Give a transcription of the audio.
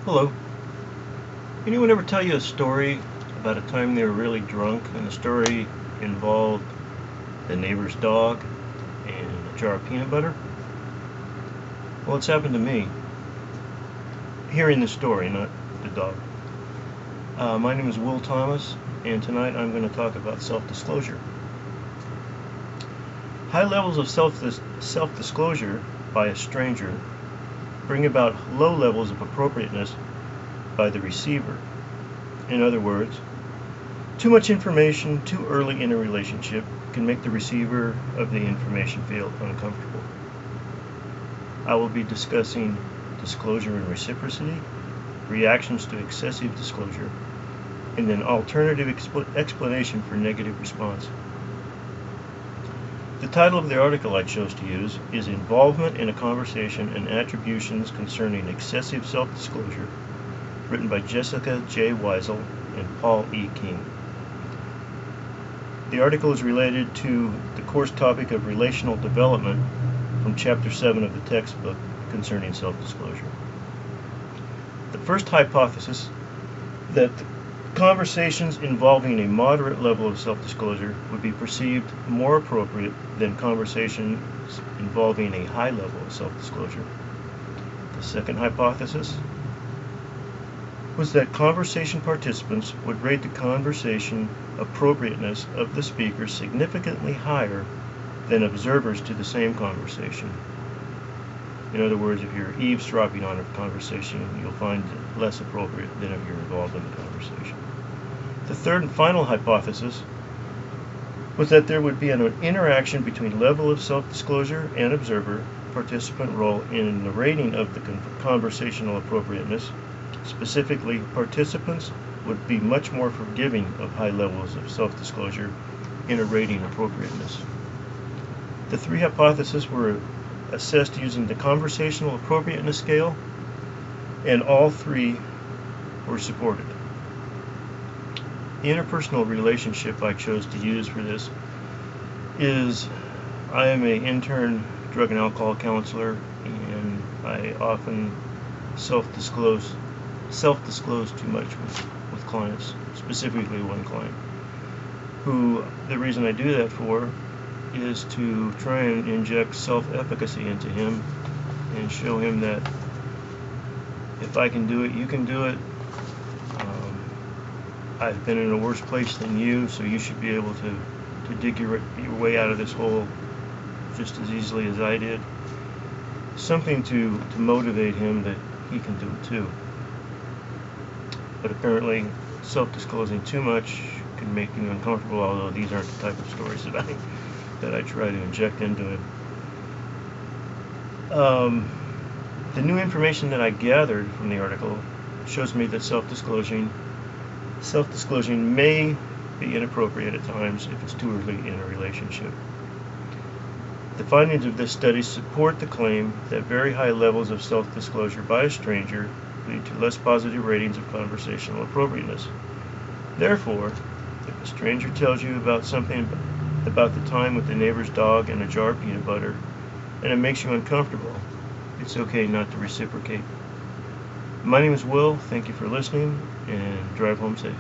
Hello. Anyone ever tell you a story about a time they were really drunk and the story involved the neighbor's dog and a jar of peanut butter? Well, it's happened to me. Hearing the story, not the dog. My name is Will Thomas, and tonight I'm going to talk about self-disclosure. High levels of self-disclosure by a stranger bring about low levels of appropriateness by the receiver. In other words, too much information too early in a relationship can make the receiver of the information feel uncomfortable. I will be discussing disclosure and reciprocity, reactions to excessive disclosure, and an alternative explanation for negative response. The title of the article I chose to use is Involvement in a Conversation and Attributions Concerning Excessive Self-Disclosure, written by Jessica J. Weisel and Paul E. King. The article is related to the course topic of relational development from Chapter 7 of the textbook concerning self-disclosure. The first hypothesis, that conversations involving a moderate level of self-disclosure would be perceived more appropriate than conversations involving a high level of self-disclosure. The second hypothesis was that conversation participants would rate the conversation appropriateness of the speaker significantly higher than observers to the same conversation. In other words, if you're eavesdropping on a conversation, you'll find it less appropriate than if you're involved in the conversation. The third and final hypothesis was that there would be an interaction between level of self-disclosure and observer participant role in the rating of the conversational appropriateness. Specifically, participants would be much more forgiving of high levels of self-disclosure in a rating appropriateness. The three hypotheses were assessed using the conversational appropriateness scale, and all three were supported. The interpersonal relationship I chose to use for this is I am an intern drug and alcohol counselor, and I often self-disclose too much with clients, specifically one client, who the reason I do that for is to try and inject self-efficacy into him and show him that if I can do it, you can do it. I've been in a worse place than you, so you should be able to dig your way out of this hole just as easily as I did. Something to motivate him that he can do it too. But apparently, self-disclosing too much can make him uncomfortable, although these aren't the type of stories that I try to inject into him. The new information that I gathered from the article shows me that self-disclosing may be inappropriate at times if it's too early in a relationship. The findings of this study support the claim that very high levels of self-disclosure by a stranger lead to less positive ratings of conversational appropriateness. Therefore, if a stranger tells you about something about the time with the neighbor's dog and a jar of peanut butter, and it makes you uncomfortable, it's okay not to reciprocate. My name is Will. Thank you for listening, and drive home safe.